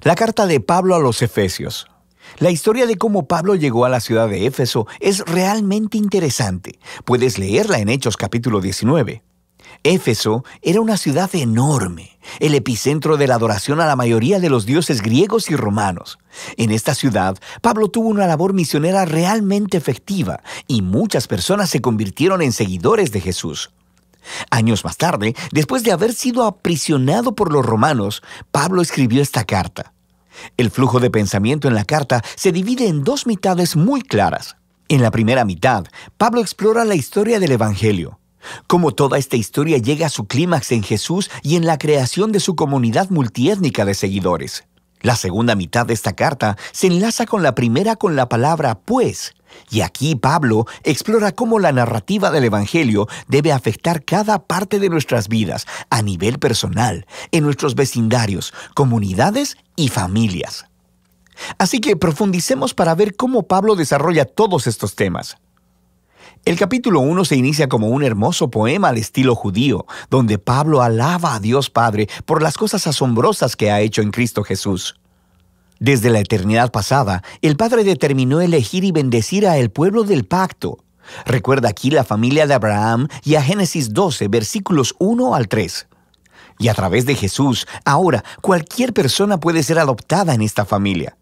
La carta de Pablo a los Efesios. La historia de cómo Pablo llegó a la ciudad de Éfeso es realmente interesante. Puedes leerla en Hechos capítulo 19. Éfeso era una ciudad enorme, el epicentro de la adoración a la mayoría de los dioses griegos y romanos. En esta ciudad, Pablo tuvo una labor misionera realmente efectiva y muchas personas se convirtieron en seguidores de Jesús. Años más tarde, después de haber sido aprisionado por los romanos, Pablo escribió esta carta. El flujo de pensamiento en la carta se divide en dos mitades muy claras. En la primera mitad, Pablo explora la historia del Evangelio, cómo toda esta historia llega a su clímax en Jesús y en la creación de su comunidad multiétnica de seguidores. La segunda mitad de esta carta se enlaza con la primera con la palabra pues, y aquí Pablo explora cómo la narrativa del Evangelio debe afectar cada parte de nuestras vidas, a nivel personal, en nuestros vecindarios, comunidades y familias. Así que profundicemos para ver cómo Pablo desarrolla todos estos temas. El capítulo 1 se inicia como un hermoso poema al estilo judío, donde Pablo alaba a Dios Padre por las cosas asombrosas que ha hecho en Cristo Jesús. Desde la eternidad pasada, el Padre determinó elegir y bendecir a el pueblo del pacto. Recuerda aquí la familia de Abraham y a Génesis 12, versículos 1 al 3. Y a través de Jesús, ahora cualquier persona puede ser adoptada en esta familia.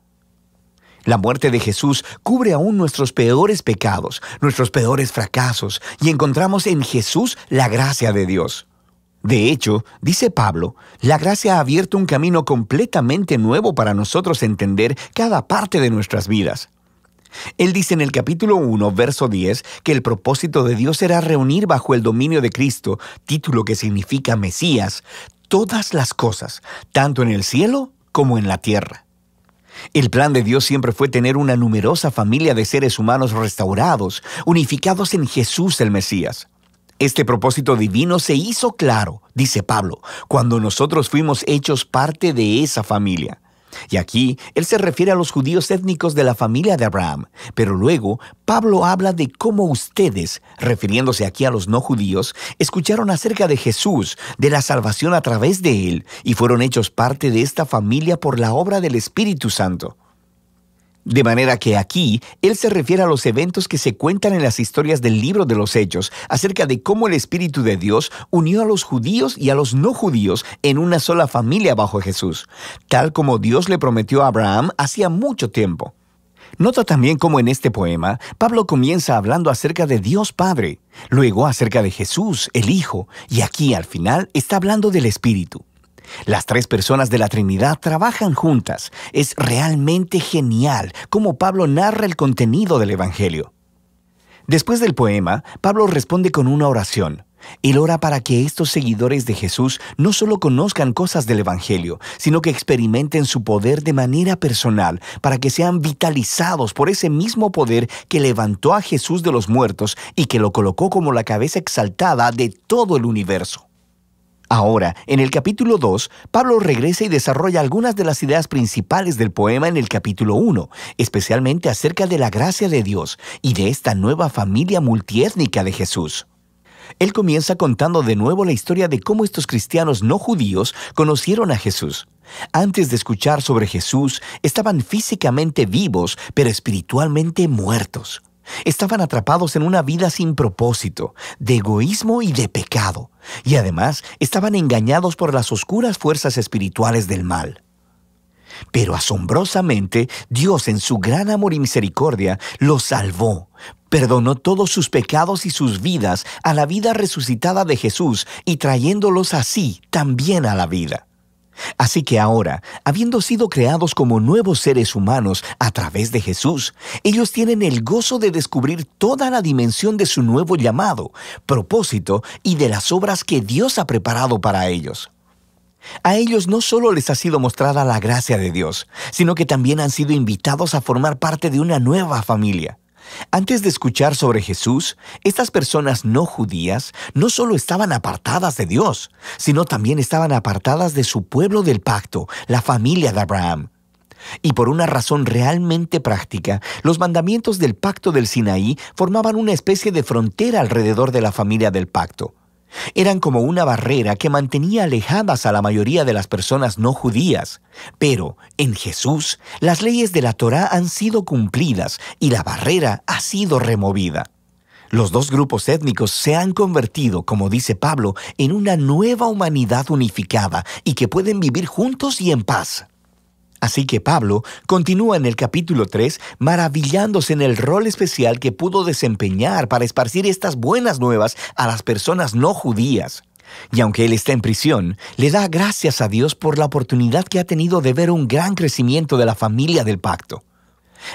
La muerte de Jesús cubre aún nuestros peores pecados, nuestros peores fracasos, y encontramos en Jesús la gracia de Dios. De hecho, dice Pablo, la gracia ha abierto un camino completamente nuevo para nosotros entender cada parte de nuestras vidas. Él dice en el capítulo 1, verso 10, que el propósito de Dios era reunir bajo el dominio de Cristo, título que significa Mesías, todas las cosas, tanto en el cielo como en la tierra. El plan de Dios siempre fue tener una numerosa familia de seres humanos restaurados, unificados en Jesús el Mesías. Este propósito divino se hizo claro, dice Pablo, cuando nosotros fuimos hechos parte de esa familia. Y aquí él se refiere a los judíos étnicos de la familia de Abraham, pero luego Pablo habla de cómo ustedes, refiriéndose aquí a los no judíos, escucharon acerca de Jesús, de la salvación a través de él, y fueron hechos parte de esta familia por la obra del Espíritu Santo. De manera que aquí, él se refiere a los eventos que se cuentan en las historias del libro de los Hechos, acerca de cómo el Espíritu de Dios unió a los judíos y a los no judíos en una sola familia bajo Jesús, tal como Dios le prometió a Abraham hacía mucho tiempo. Nota también cómo en este poema, Pablo comienza hablando acerca de Dios Padre, luego acerca de Jesús, el Hijo, y aquí al final está hablando del Espíritu. Las tres personas de la Trinidad trabajan juntas. Es realmente genial cómo Pablo narra el contenido del Evangelio. Después del poema, Pablo responde con una oración. Él ora para que estos seguidores de Jesús no solo conozcan cosas del Evangelio, sino que experimenten su poder de manera personal, para que sean vitalizados por ese mismo poder que levantó a Jesús de los muertos y que lo colocó como la cabeza exaltada de todo el universo. Ahora, en el capítulo 2, Pablo regresa y desarrolla algunas de las ideas principales del poema en el capítulo 1, especialmente acerca de la gracia de Dios y de esta nueva familia multiétnica de Jesús. Él comienza contando de nuevo la historia de cómo estos cristianos no judíos conocieron a Jesús. Antes de escuchar sobre Jesús, estaban físicamente vivos, pero espiritualmente muertos. Estaban atrapados en una vida sin propósito, de egoísmo y de pecado, y además estaban engañados por las oscuras fuerzas espirituales del mal. Pero asombrosamente, Dios en su gran amor y misericordia los salvó, perdonó todos sus pecados y sus vidas a la vida resucitada de Jesús y trayéndolos así también a la vida. Así que ahora, habiendo sido creados como nuevos seres humanos a través de Jesús, ellos tienen el gozo de descubrir toda la dimensión de su nuevo llamado, propósito y de las obras que Dios ha preparado para ellos. A ellos no solo les ha sido mostrada la gracia de Dios, sino que también han sido invitados a formar parte de una nueva familia. Antes de escuchar sobre Jesús, estas personas no judías no solo estaban apartadas de Dios, sino también estaban apartadas de su pueblo del pacto, la familia de Abraham. Y por una razón realmente práctica, los mandamientos del pacto del Sinaí formaban una especie de frontera alrededor de la familia del pacto. Eran como una barrera que mantenía alejadas a la mayoría de las personas no judías. Pero en Jesús, las leyes de la Torá han sido cumplidas y la barrera ha sido removida. Los dos grupos étnicos se han convertido, como dice Pablo, en una nueva humanidad unificada y que pueden vivir juntos y en paz. Así que Pablo continúa en el capítulo 3 maravillándose en el rol especial que pudo desempeñar para esparcir estas buenas nuevas a las personas no judías. Y aunque él está en prisión, le da gracias a Dios por la oportunidad que ha tenido de ver un gran crecimiento de la familia del pacto.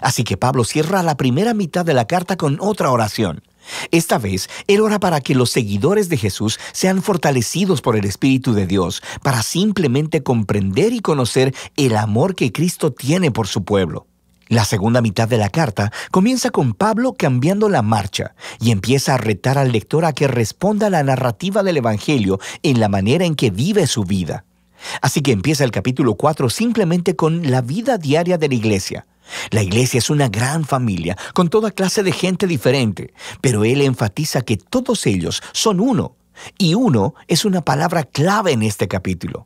Así que Pablo cierra la primera mitad de la carta con otra oración. Esta vez, él ora para que los seguidores de Jesús sean fortalecidos por el Espíritu de Dios para simplemente comprender y conocer el amor que Cristo tiene por su pueblo. La segunda mitad de la carta comienza con Pablo cambiando la marcha y empieza a retar al lector a que responda a la narrativa del Evangelio en la manera en que vive su vida. Así que empieza el capítulo 4 simplemente con la vida diaria de la iglesia. La iglesia es una gran familia, con toda clase de gente diferente, pero él enfatiza que todos ellos son uno, y uno es una palabra clave en este capítulo.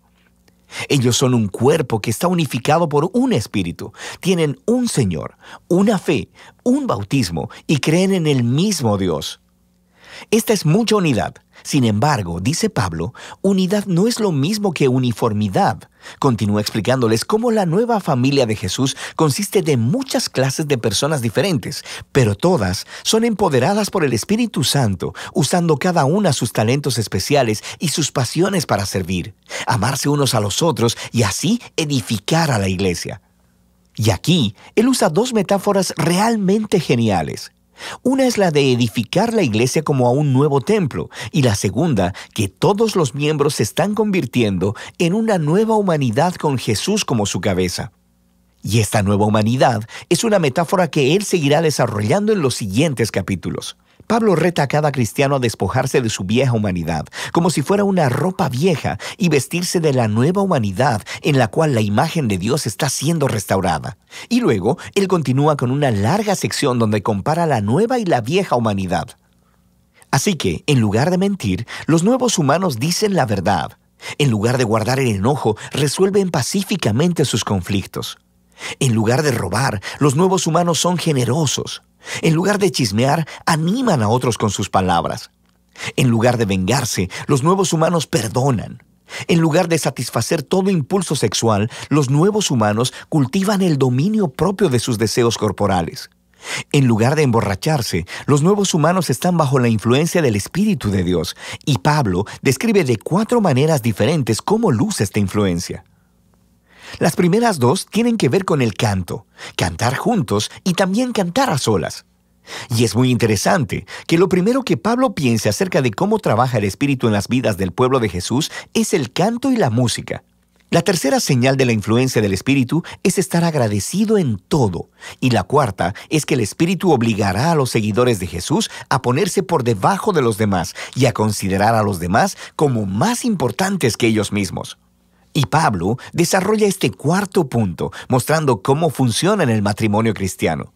Ellos son un cuerpo que está unificado por un espíritu, tienen un Señor, una fe, un bautismo y creen en el mismo Dios. Esta es mucha unidad. Sin embargo, dice Pablo, unidad no es lo mismo que uniformidad. Continúa explicándoles cómo la nueva familia de Jesús consiste de muchas clases de personas diferentes, pero todas son empoderadas por el Espíritu Santo, usando cada una sus talentos especiales y sus pasiones para servir, amarse unos a los otros y así edificar a la iglesia. Y aquí, él usa dos metáforas realmente geniales. Una es la de edificar la iglesia como a un nuevo templo, y la segunda, que todos los miembros se están convirtiendo en una nueva humanidad con Jesús como su cabeza. Y esta nueva humanidad es una metáfora que él seguirá desarrollando en los siguientes capítulos. Pablo reta a cada cristiano a despojarse de su vieja humanidad, como si fuera una ropa vieja, y vestirse de la nueva humanidad en la cual la imagen de Dios está siendo restaurada. Y luego, él continúa con una larga sección donde compara la nueva y la vieja humanidad. Así que, en lugar de mentir, los nuevos humanos dicen la verdad. En lugar de guardar el enojo, resuelven pacíficamente sus conflictos. En lugar de robar, los nuevos humanos son generosos. En lugar de chismear, animan a otros con sus palabras. En lugar de vengarse, los nuevos humanos perdonan. En lugar de satisfacer todo impulso sexual, los nuevos humanos cultivan el dominio propio de sus deseos corporales. En lugar de emborracharse, los nuevos humanos están bajo la influencia del Espíritu de Dios, y Pablo describe de 4 maneras diferentes cómo luce esta influencia. Las primeras 2 tienen que ver con el canto, cantar juntos y también cantar a solas. Y es muy interesante que lo primero que Pablo piensa acerca de cómo trabaja el Espíritu en las vidas del pueblo de Jesús es el canto y la música. La tercera señal de la influencia del Espíritu es estar agradecido en todo. Y la cuarta es que el Espíritu obligará a los seguidores de Jesús a ponerse por debajo de los demás y a considerar a los demás como más importantes que ellos mismos. Y Pablo desarrolla este cuarto punto, mostrando cómo funciona en el matrimonio cristiano.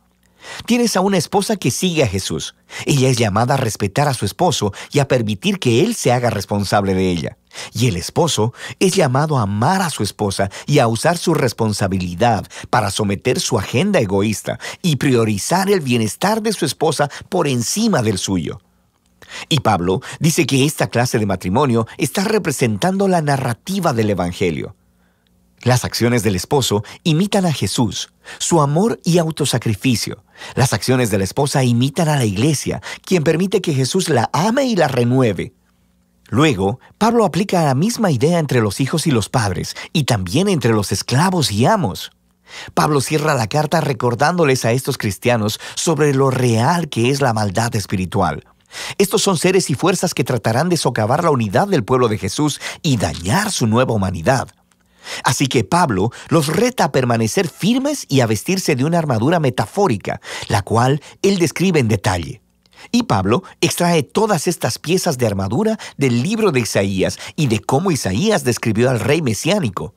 Tienes a una esposa que sigue a Jesús. Ella es llamada a respetar a su esposo y a permitir que él se haga responsable de ella. Y el esposo es llamado a amar a su esposa y a usar su responsabilidad para someter su agenda egoísta y priorizar el bienestar de su esposa por encima del suyo. Y Pablo dice que esta clase de matrimonio está representando la narrativa del Evangelio. Las acciones del esposo imitan a Jesús, su amor y autosacrificio. Las acciones de la esposa imitan a la iglesia, quien permite que Jesús la ame y la renueve. Luego, Pablo aplica la misma idea entre los hijos y los padres, y también entre los esclavos y amos. Pablo cierra la carta recordándoles a estos cristianos sobre lo real que es la maldad espiritual. Estos son seres y fuerzas que tratarán de socavar la unidad del pueblo de Jesús y dañar su nueva humanidad. Así que Pablo los reta a permanecer firmes y a vestirse de una armadura metafórica, la cual él describe en detalle. Y Pablo extrae todas estas piezas de armadura del libro de Isaías y de cómo Isaías describió al rey mesiánico.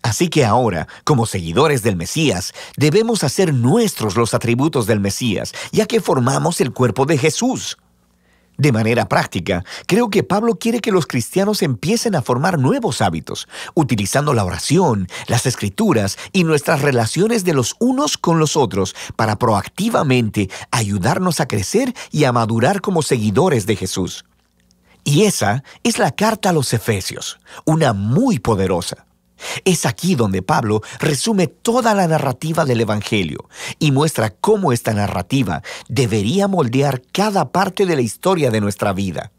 Así que ahora, como seguidores del Mesías, debemos hacer nuestros los atributos del Mesías, ya que formamos el cuerpo de Jesús. De manera práctica, creo que Pablo quiere que los cristianos empiecen a formar nuevos hábitos, utilizando la oración, las escrituras y nuestras relaciones de los unos con los otros para proactivamente ayudarnos a crecer y a madurar como seguidores de Jesús. Y esa es la carta a los Efesios, una muy poderosa. Es aquí donde Pablo resume toda la narrativa del Evangelio y muestra cómo esta narrativa debería moldear cada parte de la historia de nuestra vida.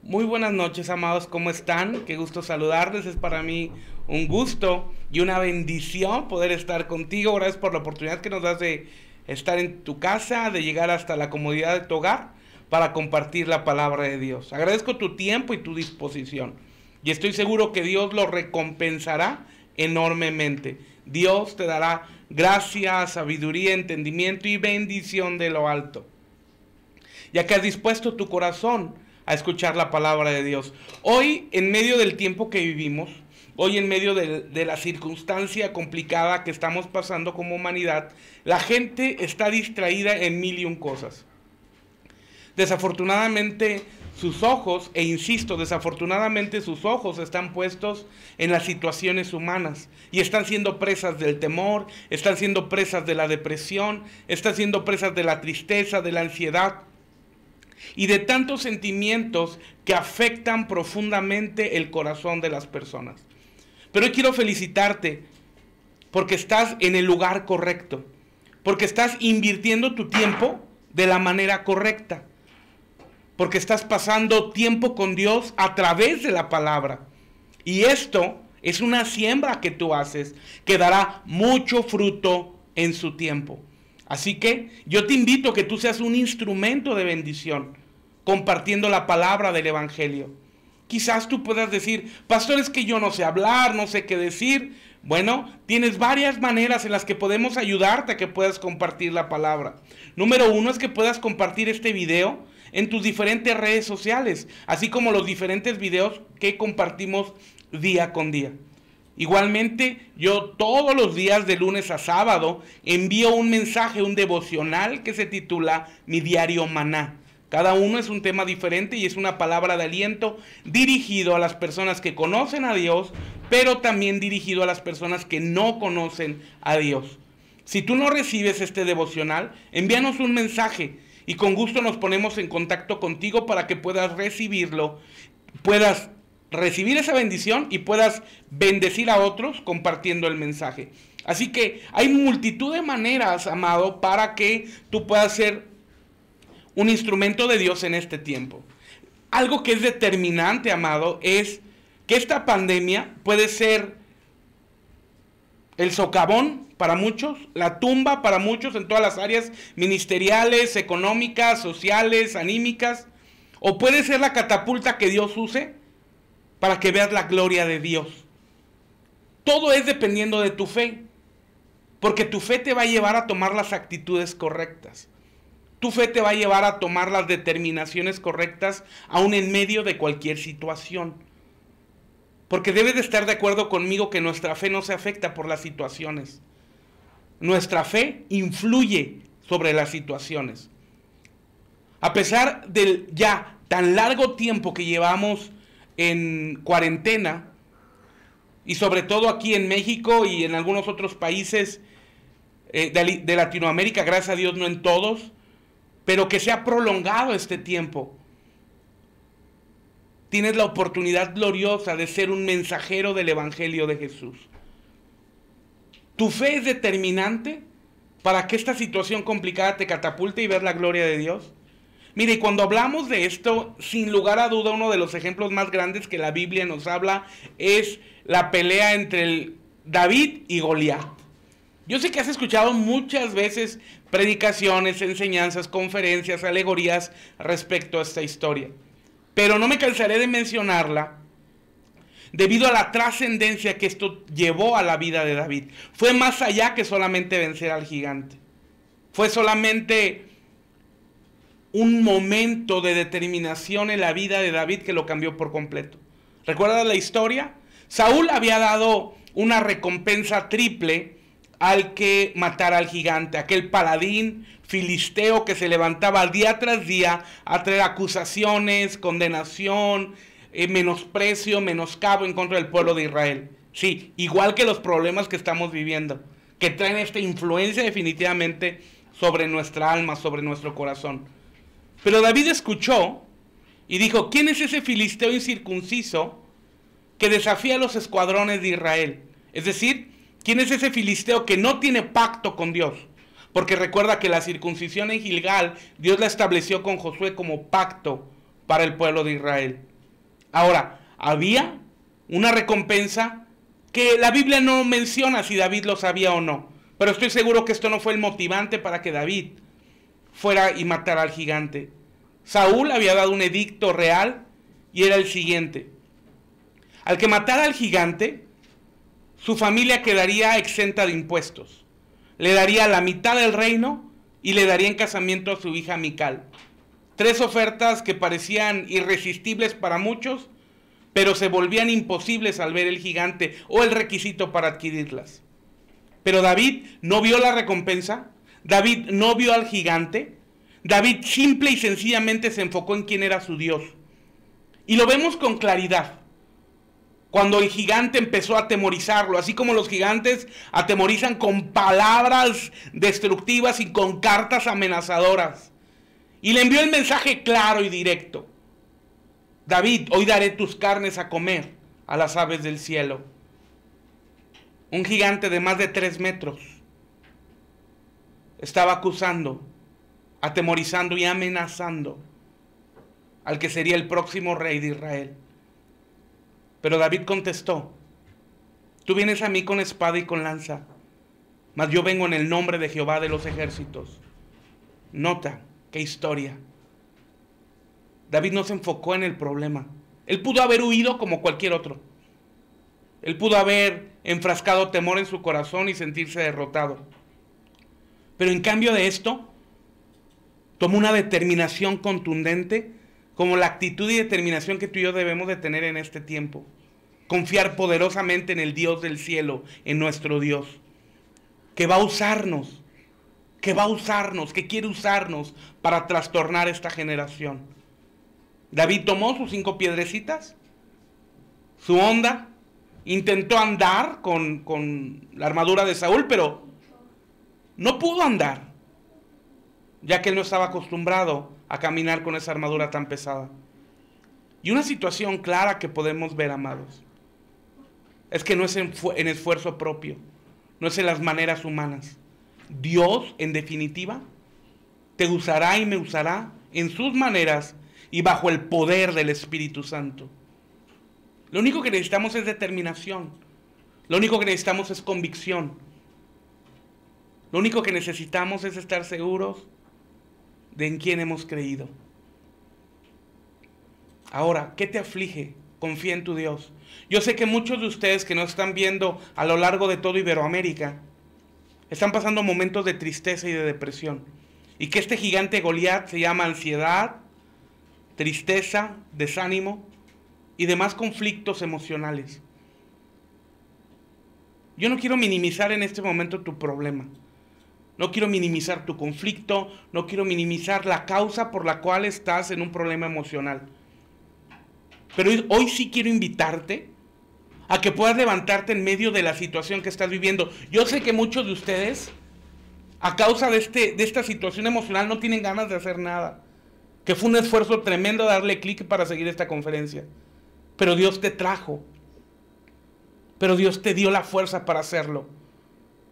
Muy buenas noches, amados, ¿cómo están? Qué gusto saludarles, es para mí un gusto y una bendición poder estar contigo. Gracias por la oportunidad que nos das de estar en tu casa, de llegar hasta la comodidad de tu hogar para compartir la palabra de Dios. Agradezco tu tiempo y tu disposición y estoy seguro que Dios lo recompensará enormemente. Dios te dará gracia, sabiduría, entendimiento y bendición de lo alto, ya que has dispuesto tu corazón a escuchar la palabra de Dios. Hoy, en medio del tiempo que vivimos, hoy en medio de la circunstancia complicada que estamos pasando como humanidad, la gente está distraída en mil y un cosas. Desafortunadamente, sus ojos, e insisto, desafortunadamente sus ojos están puestos en las situaciones humanas y están siendo presas del temor, están siendo presas de la depresión, están siendo presas de la tristeza, de la ansiedad y de tantos sentimientos que afectan profundamente el corazón de las personas. Pero hoy quiero felicitarte porque estás en el lugar correcto, porque estás invirtiendo tu tiempo de la manera correcta, porque estás pasando tiempo con Dios a través de la palabra. Y esto es una siembra que tú haces que dará mucho fruto en su tiempo. Así que yo te invito a que tú seas un instrumento de bendición, compartiendo la palabra del Evangelio. Quizás tú puedas decir, pastor, es que yo no sé hablar, no sé qué decir. Bueno, tienes varias maneras en las que podemos ayudarte a que puedas compartir la palabra. Número uno es que puedas compartir este video en tus diferentes redes sociales, así como los diferentes videos que compartimos día con día. Igualmente, yo todos los días de lunes a sábado envío un mensaje, un devocional que se titula Mi Diario Maná. Cada uno es un tema diferente y es una palabra de aliento dirigido a las personas que conocen a Dios, pero también dirigido a las personas que no conocen a Dios. Si tú no recibes este devocional, envíanos un mensaje y con gusto nos ponemos en contacto contigo para que puedas recibirlo, puedas recibir esa bendición y puedas bendecir a otros compartiendo el mensaje. Así que hay multitud de maneras, amado, para que tú puedas ser un instrumento de Dios en este tiempo. Algo que es determinante, amado, es que esta pandemia puede ser el socavón para muchos, la tumba para muchos en todas las áreas ministeriales, económicas, sociales, anímicas, o puede ser la catapulta que Dios use para que veas la gloria de Dios. Todo es dependiendo de tu fe, porque tu fe te va a llevar a tomar las actitudes correctas. Tu fe te va a llevar a tomar las determinaciones correctas, aún en medio de cualquier situación. Porque debes de estar de acuerdo conmigo que nuestra fe no se afecta por las situaciones. Nuestra fe influye sobre las situaciones. A pesar del ya tan largo tiempo que llevamos en cuarentena, y sobre todo aquí en México y en algunos otros países de Latinoamérica, gracias a Dios no en todos, pero que se ha prolongado este tiempo, tienes la oportunidad gloriosa de ser un mensajero del Evangelio de Jesús. Tu fe es determinante para que esta situación complicada te catapulte y ver la gloria de Dios? Mire, y cuando hablamos de esto, sin lugar a duda, uno de los ejemplos más grandes que la Biblia nos habla es la pelea entre David y Goliat. Yo sé que has escuchado muchas veces predicaciones, enseñanzas, conferencias, alegorías respecto a esta historia, pero no me cansaré de mencionarla debido a la trascendencia que esto llevó a la vida de David. Fue más allá que solamente vencer al gigante. Fue solamente un momento de determinación en la vida de David que lo cambió por completo. ¿Recuerdas la historia? Saúl había dado una recompensa triple al que matara al gigante, aquel paladín filisteo que se levantaba día tras día a traer acusaciones, condenación, menosprecio, menoscabo en contra del pueblo de Israel. Sí, igual que los problemas que estamos viviendo, que traen esta influencia definitivamente sobre nuestra alma, sobre nuestro corazón. Pero David escuchó y dijo: ¿quién es ese filisteo incircunciso que desafía a los escuadrones de Israel? Es decir, ¿quién es ese filisteo que no tiene pacto con Dios? Porque recuerda que la circuncisión en Gilgal, Dios la estableció con Josué como pacto para el pueblo de Israel. Ahora, había una recompensa que la Biblia no menciona si David lo sabía o no, pero estoy seguro que esto no fue el motivante para que David fuera y matara al gigante. Saúl había dado un edicto real y era el siguiente: al que matara al gigante, su familia quedaría exenta de impuestos, le daría la mitad del reino y le daría en casamiento a su hija Mical. 3 ofertas que parecían irresistibles para muchos, pero se volvían imposibles al ver el gigante o el requisito para adquirirlas. Pero David no vio la recompensa, David no vio al gigante, David simple y sencillamente se enfocó en quién era su Dios. Y lo vemos con claridad cuando el gigante empezó a atemorizarlo, así como los gigantes atemorizan con palabras destructivas y con cartas amenazadoras. Y le envió el mensaje claro y directo: David, hoy daré tus carnes a comer a las aves del cielo. Un gigante de más de 3 metros estaba acusando, atemorizando y amenazando al que sería el próximo rey de Israel. Pero David contestó: tú vienes a mí con espada y con lanza, mas yo vengo en el nombre de Jehová de los ejércitos. Nota qué historia. David no se enfocó en el problema. Él pudo haber huido como cualquier otro. Él pudo haber enfrascado temor en su corazón y sentirse derrotado. Pero en cambio de esto, tomó una determinación contundente, como la actitud y determinación que tú y yo debemos de tener en este tiempo. Confiar poderosamente en el Dios del cielo, en nuestro Dios, que va a usarnos, que quiere usarnos para trastornar esta generación. David tomó sus 5 piedrecitas, su honda, intentó andar con la armadura de Saúl, pero no pudo andar, ya que él no estaba acostumbrado a caminar con esa armadura tan pesada. Y una situación clara que podemos ver, amados, es que no es en esfuerzo propio, no es en las maneras humanas. Dios, en definitiva, te usará y me usará en sus maneras y bajo el poder del Espíritu Santo. Lo único que necesitamos es determinación. Lo único que necesitamos es convicción. Lo único que necesitamos es estar seguros de en quién hemos creído. Ahora, ¿qué te aflige? Confía en tu Dios. Yo sé que muchos de ustedes que nos están viendo a lo largo de todo Iberoamérica están pasando momentos de tristeza y de depresión. Y que este gigante Goliat se llama ansiedad, tristeza, desánimo y demás conflictos emocionales. Yo no quiero minimizar en este momento tu problema. No quiero minimizar tu conflicto, no quiero minimizar la causa por la cual estás en un problema emocional. Pero hoy sí quiero invitarte a que puedas levantarte en medio de la situación que estás viviendo. Yo sé que muchos de ustedes, a causa de esta situación emocional, no tienen ganas de hacer nada. Que fue un esfuerzo tremendo darle clic para seguir esta conferencia. Pero Dios te trajo. Pero Dios te dio la fuerza para hacerlo.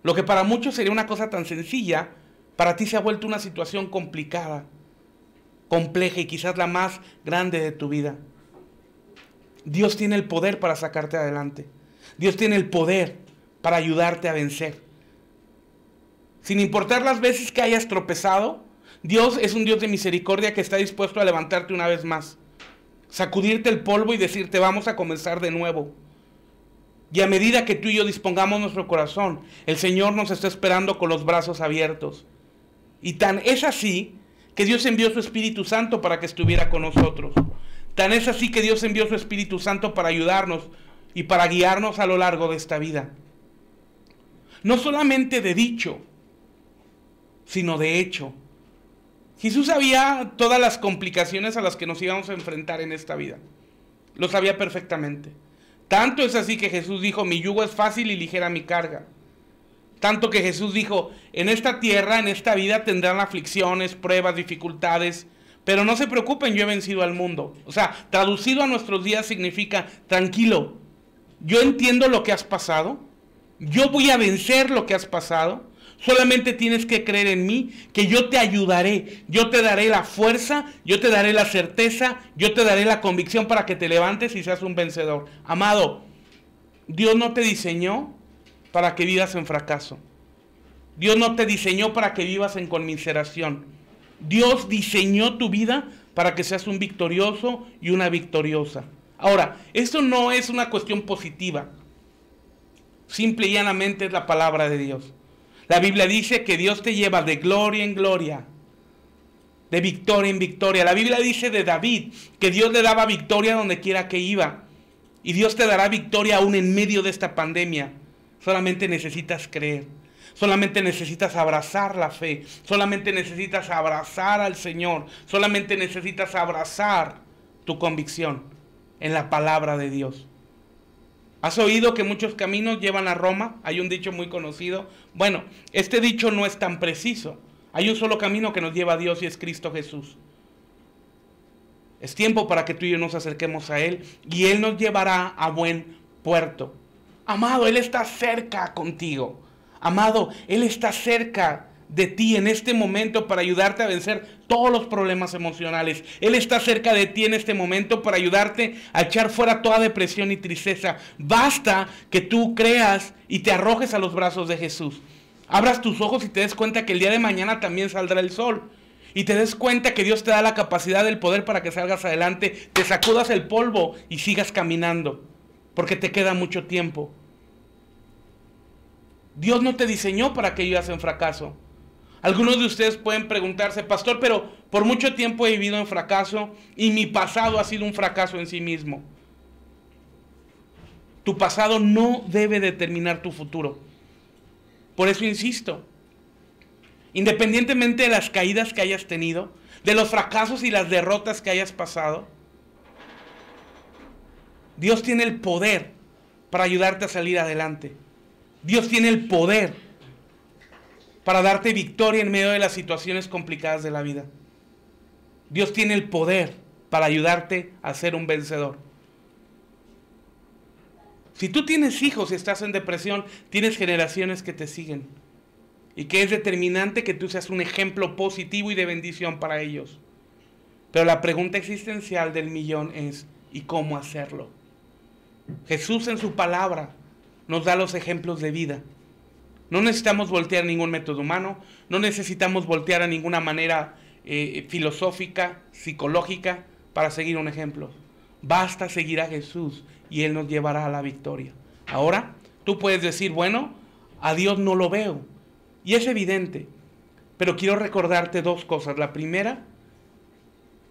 Lo que para muchos sería una cosa tan sencilla, para ti se ha vuelto una situación complicada, compleja y quizás la más grande de tu vida. Dios tiene el poder para sacarte adelante. Dios tiene el poder para ayudarte a vencer. Sin importar las veces que hayas tropezado, Dios es un Dios de misericordia que está dispuesto a levantarte una vez más, sacudirte el polvo y decirte vamos a comenzar de nuevo. Y a medida que tú y yo dispongamos nuestro corazón, el Señor nos está esperando con los brazos abiertos. Y tan es así que Dios envió su Espíritu Santo para que estuviera con nosotros. Tan es así que Dios envió su Espíritu Santo para ayudarnos y para guiarnos a lo largo de esta vida. No solamente de dicho, sino de hecho. Jesús sabía todas las complicaciones a las que nos íbamos a enfrentar en esta vida. Lo sabía perfectamente. Tanto es así que Jesús dijo, mi yugo es fácil y ligera mi carga. Tanto que Jesús dijo, en esta tierra, en esta vida tendrán aflicciones, pruebas, dificultades, pero no se preocupen, yo he vencido al mundo. O sea, traducido a nuestros días significa, tranquilo, yo entiendo lo que has pasado, yo voy a vencer lo que has pasado, solamente tienes que creer en mí, que yo te ayudaré, yo te daré la fuerza, yo te daré la certeza, yo te daré la convicción para que te levantes y seas un vencedor. Amado, Dios no te diseñó para que vivas en fracaso. Dios no te diseñó para que vivas en conmiseración. Dios diseñó tu vida para que seas un victorioso y una victoriosa. Ahora, esto no es una cuestión positiva. Simple y llanamente es la palabra de Dios. La Biblia dice que Dios te lleva de gloria en gloria, de victoria en victoria. La Biblia dice de David que Dios le daba victoria donde quiera que iba. Y Dios te dará victoria aún en medio de esta pandemia. Solamente necesitas creer. Solamente necesitas abrazar la fe. Solamente necesitas abrazar al Señor. Solamente necesitas abrazar tu convicción en la palabra de Dios. ¿Has oído que muchos caminos llevan a Roma? Hay un dicho muy conocido. Bueno, este dicho no es tan preciso. Hay un solo camino que nos lleva a Dios y es Cristo Jesús. Es tiempo para que tú y yo nos acerquemos a Él y Él nos llevará a buen puerto. Amado, Él está cerca contigo. Amado, Él está cerca de ti en este momento para ayudarte a vencer todos los problemas emocionales. Él está cerca de ti en este momento para ayudarte a echar fuera toda depresión y tristeza. Basta que tú creas y te arrojes a los brazos de Jesús. Abras tus ojos y te des cuenta que el día de mañana también saldrá el sol. Y te des cuenta que Dios te da la capacidad, el poder para que salgas adelante, te sacudas el polvo y sigas caminando, porque te queda mucho tiempo. Dios no te diseñó para que vivas en fracaso. Algunos de ustedes pueden preguntarse, pastor, pero por mucho tiempo he vivido en fracaso y mi pasado ha sido un fracaso en sí mismo. Tu pasado no debe determinar tu futuro. Por eso insisto, independientemente de las caídas que hayas tenido, de los fracasos y las derrotas que hayas pasado, Dios tiene el poder para ayudarte a salir adelante. Dios tiene el poder para darte victoria en medio de las situaciones complicadas de la vida. Dios tiene el poder para ayudarte a ser un vencedor. Si tú tienes hijos y estás en depresión, tienes generaciones que te siguen. Y que es determinante que tú seas un ejemplo positivo y de bendición para ellos. Pero la pregunta existencial del millón es, ¿y cómo hacerlo? Jesús en su palabra nos da los ejemplos de vida. No necesitamos voltear ningún método humano, no necesitamos voltear a ninguna manera filosófica, psicológica, para seguir un ejemplo. Basta seguir a Jesús y Él nos llevará a la victoria. Ahora, tú puedes decir, bueno, a Dios no lo veo. Y es evidente, pero quiero recordarte dos cosas. La primera,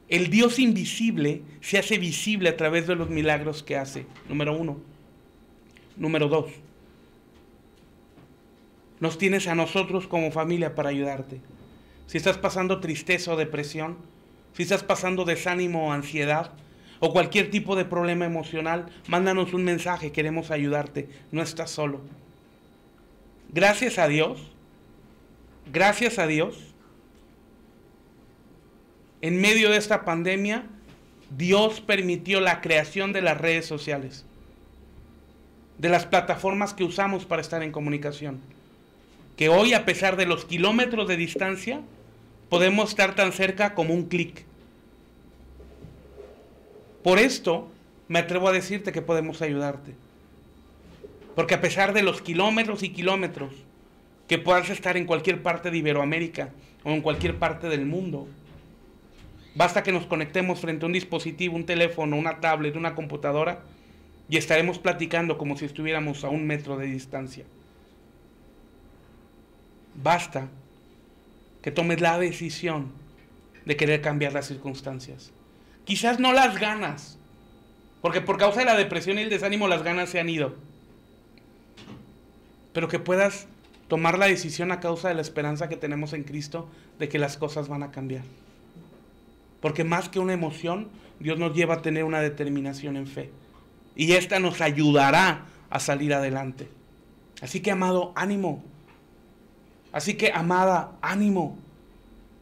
el Dios invisible se hace visible a través de los milagros que hace. Número uno. Número dos, nos tienes a nosotros como familia para ayudarte. Si estás pasando tristeza o depresión, si estás pasando desánimo o ansiedad, o cualquier tipo de problema emocional, mándanos un mensaje, queremos ayudarte, no estás solo. Gracias a Dios, en medio de esta pandemia, Dios permitió la creación de las redes sociales, de las plataformas que usamos para estar en comunicación. que hoy, a pesar de los kilómetros de distancia, podemos estar tan cerca como un clic. Por esto me atrevo a decirte que podemos ayudarte. Porque a pesar de los kilómetros y kilómetros que puedas estar en cualquier parte de Iberoamérica o en cualquier parte del mundo, basta que nos conectemos frente a un dispositivo, un teléfono, una tablet, una computadora, y estaremos platicando como si estuviéramos a 1 metro de distancia. Basta que tomes la decisión de querer cambiar las circunstancias. Quizás no las ganas, porque por causa de la depresión y el desánimo las ganas se han ido. Pero que puedas tomar la decisión a causa de la esperanza que tenemos en Cristo de que las cosas van a cambiar. Porque más que una emoción, Dios nos lleva a tener una determinación en fe. Y esta nos ayudará a salir adelante. Así que, amado, ánimo. Así que, amada, ánimo.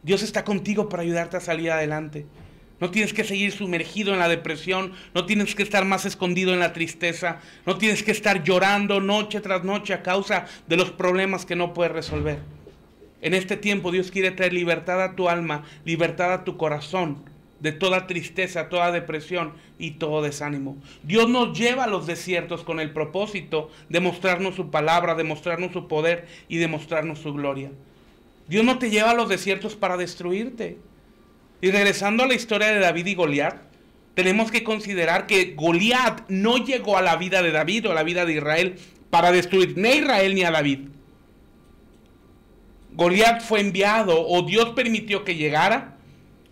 Dios está contigo para ayudarte a salir adelante. No tienes que seguir sumergido en la depresión, no tienes que estar más escondido en la tristeza, no tienes que estar llorando noche tras noche a causa de los problemas que no puedes resolver. En este tiempo Dios quiere traer libertad a tu alma, libertad a tu corazón, de toda tristeza, toda depresión y todo desánimo. Dios nos lleva a los desiertos con el propósito de mostrarnos su palabra, de mostrarnos su poder y de mostrarnos su gloria. Dios no te lleva a los desiertos para destruirte. Y regresando a la historia de David y Goliat, tenemos que considerar que Goliat no llegó a la vida de David o a la vida de Israel para destruir ni a Israel ni a David. Goliat fue enviado, o Dios permitió que llegara,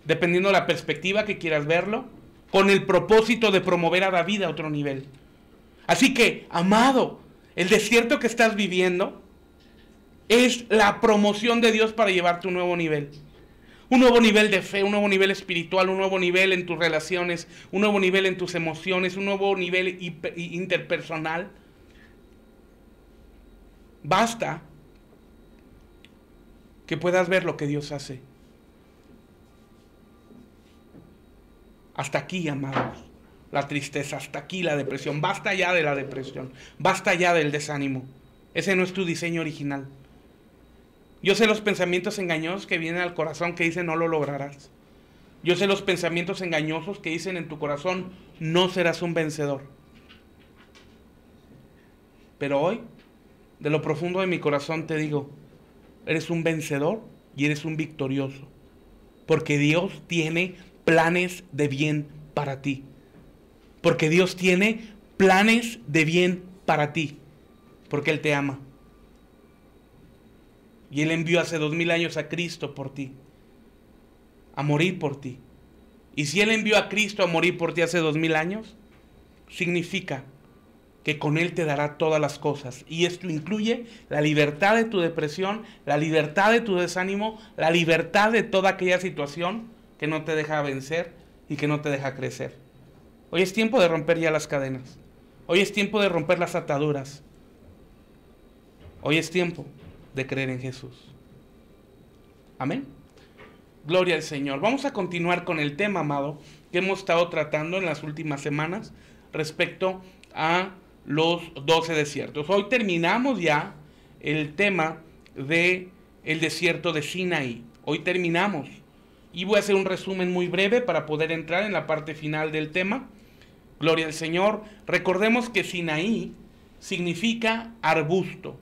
dependiendo de la perspectiva que quieras verlo, con el propósito de promover a David a otro nivel. Así que, amado, el desierto que estás viviendo es la promoción de Dios para llevarte a un nuevo nivel. Un nuevo nivel de fe, un nuevo nivel espiritual, un nuevo nivel en tus relaciones, un nuevo nivel en tus emociones, un nuevo nivel interpersonal. Basta que puedas ver lo que Dios hace. Hasta aquí, amados, la tristeza, hasta aquí la depresión. Basta ya de la depresión, basta ya del desánimo. Ese no es tu diseño original. Yo sé los pensamientos engañosos que vienen al corazón que dicen no lo lograrás. Yo sé los pensamientos engañosos que dicen en tu corazón no serás un vencedor. Pero hoy, de lo profundo de mi corazón te digo, eres un vencedor y eres un victorioso. Porque Dios tiene planes de bien para ti. Porque Dios tiene planes de bien para ti. Porque Él te ama. Y Él envió hace 2000 años a Cristo por ti, a morir por ti. Y si Él envió a Cristo a morir por ti hace 2000 años, significa que con Él te dará todas las cosas. Y esto incluye la libertad de tu depresión, la libertad de tu desánimo, la libertad de toda aquella situación que no te deja vencer y que no te deja crecer. Hoy es tiempo de romper ya las cadenas. Hoy es tiempo de romper las ataduras. Hoy es tiempo de creer en Jesús. Amén. Gloria al Señor. Vamos a continuar con el tema, amado, que hemos estado tratando en las últimas semanas respecto a los 12 desiertos. Hoy terminamos ya el tema de el desierto de Sinaí. Hoy terminamos. Y voy a hacer un resumen muy breve para poder entrar en la parte final del tema. Gloria al Señor. Recordemos que Sinaí significa arbusto,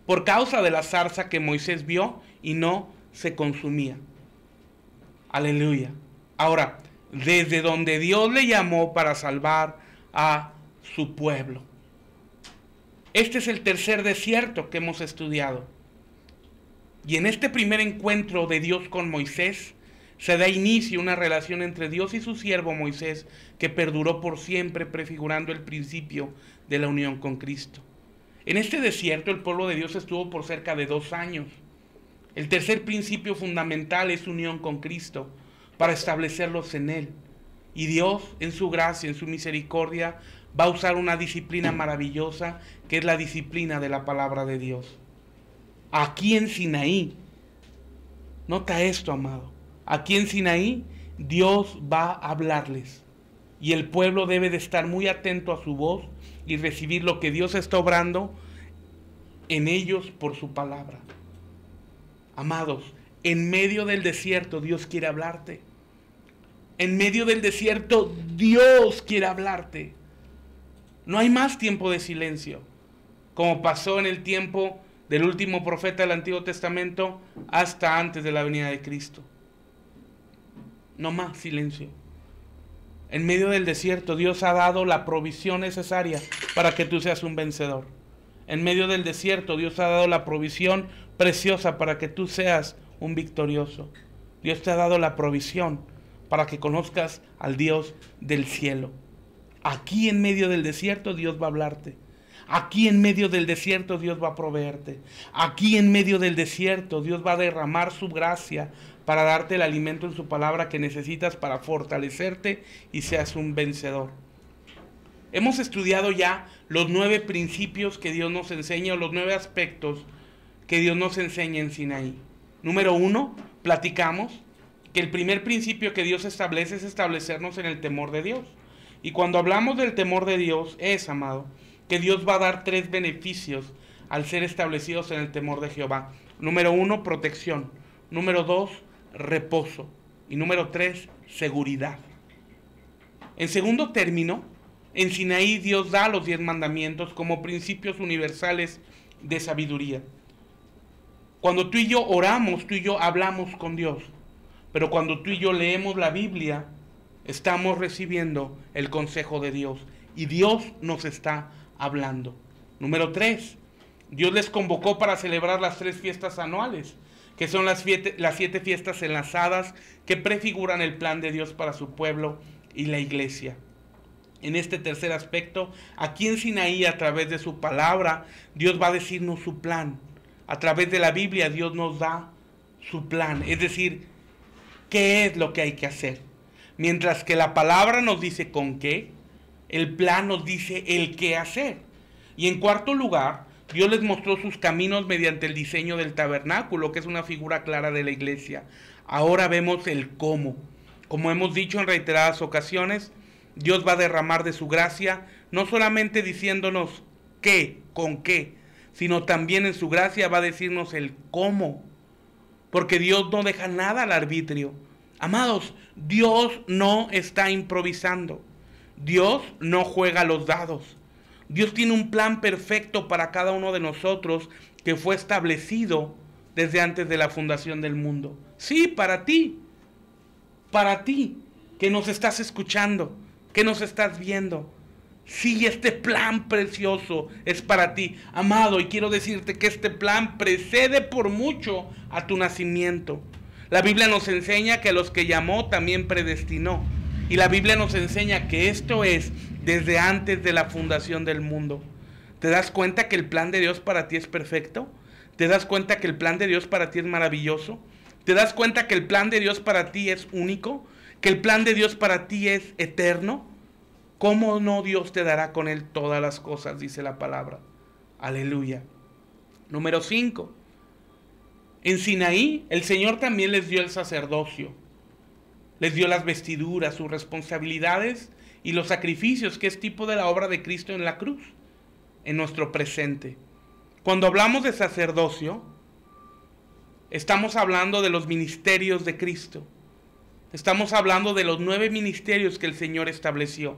por causa de la zarza que Moisés vio y no se consumía. Aleluya. Ahora, desde donde Dios le llamó para salvar a su pueblo. Este es el tercer desierto que hemos estudiado. Y en este primer encuentro de Dios con Moisés, se da inicio a una relación entre Dios y su siervo Moisés que perduró por siempre, prefigurando el principio de la unión con Cristo. En este desierto el pueblo de Dios estuvo por cerca de 2 años. El tercer principio fundamental es unión con Cristo para establecerlos en Él. Y Dios, en su gracia, en su misericordia, va a usar una disciplina maravillosa que es la disciplina de la palabra de Dios. Aquí en Sinaí, nota esto, amado, aquí en Sinaí Dios va a hablarles. Y el pueblo debe de estar muy atento a su voz y recibir lo que Dios está obrando en ellos por su palabra. Amados, en medio del desierto Dios quiere hablarte. En medio del desierto Dios quiere hablarte. No hay más tiempo de silencio, como pasó en el tiempo del último profeta del Antiguo Testamento hasta antes de la venida de Cristo. No más silencio. En medio del desierto Dios ha dado la provisión necesaria para que tú seas un vencedor. En medio del desierto Dios ha dado la provisión preciosa para que tú seas un victorioso. Dios te ha dado la provisión para que conozcas al Dios del cielo. Aquí en medio del desierto Dios va a hablarte. Aquí en medio del desierto Dios va a proveerte. Aquí en medio del desierto Dios va a derramar su gracia para darte el alimento en su palabra que necesitas para fortalecerte y seas un vencedor. Hemos estudiado ya los 9 principios que Dios nos enseña, o los 9 aspectos que Dios nos enseña en Sinaí. Número 1, platicamos que el primer principio que Dios establece es establecernos en el temor de Dios. Y cuando hablamos del temor de Dios es, amado, que Dios va a dar 3 beneficios al ser establecidos en el temor de Jehová. Número 1, protección. Número 2, reposo. Y número 3, seguridad. En segundo término, en Sinaí Dios da los 10 mandamientos como principios universales de sabiduría. Cuando tú y yo oramos, tú y yo hablamos con Dios. Pero cuando tú y yo leemos la Biblia, estamos recibiendo el consejo de Dios. Y Dios nos está hablando. Número 3, Dios les convocó para celebrar las 3 fiestas anuales, que son las 7 fiestas enlazadas que prefiguran el plan de Dios para su pueblo y la iglesia. En este tercer aspecto, aquí en Sinaí, a través de su palabra, Dios va a decirnos su plan. A través de la Biblia, Dios nos da su plan, es decir, qué es lo que hay que hacer. Mientras que la palabra nos dice con qué, el plan nos dice el qué hacer. Y en cuarto lugar, Dios les mostró sus caminos mediante el diseño del tabernáculo, que es una figura clara de la iglesia. Ahora vemos el cómo. Como hemos dicho en reiteradas ocasiones, Dios va a derramar de su gracia, no solamente diciéndonos qué, con qué, sino también en su gracia va a decirnos el cómo. Porque Dios no deja nada al arbitrio. Amados, Dios no está improvisando. Dios no juega los dados. Dios tiene un plan perfecto para cada uno de nosotros que fue establecido desde antes de la fundación del mundo. Sí, para ti, que nos estás escuchando, que nos estás viendo. Sí, este plan precioso es para ti, amado, y quiero decirte que este plan precede por mucho a tu nacimiento. La Biblia nos enseña que a los que llamó también predestinó. Y la Biblia nos enseña que esto es desde antes de la fundación del mundo. ¿Te das cuenta que el plan de Dios para ti es perfecto? ¿Te das cuenta que el plan de Dios para ti es maravilloso? ¿Te das cuenta que el plan de Dios para ti es único? ¿Que el plan de Dios para ti es eterno? ¿Cómo no Dios te dará con él todas las cosas? Dice la palabra. Aleluya. Número 5. En Sinaí, el Señor también les dio el sacerdocio. Les dio las vestiduras, sus responsabilidades y los sacrificios, que es tipo de la obra de Cristo en la cruz, en nuestro presente. Cuando hablamos de sacerdocio, estamos hablando de los ministerios de Cristo. Estamos hablando de los 9 ministerios que el Señor estableció.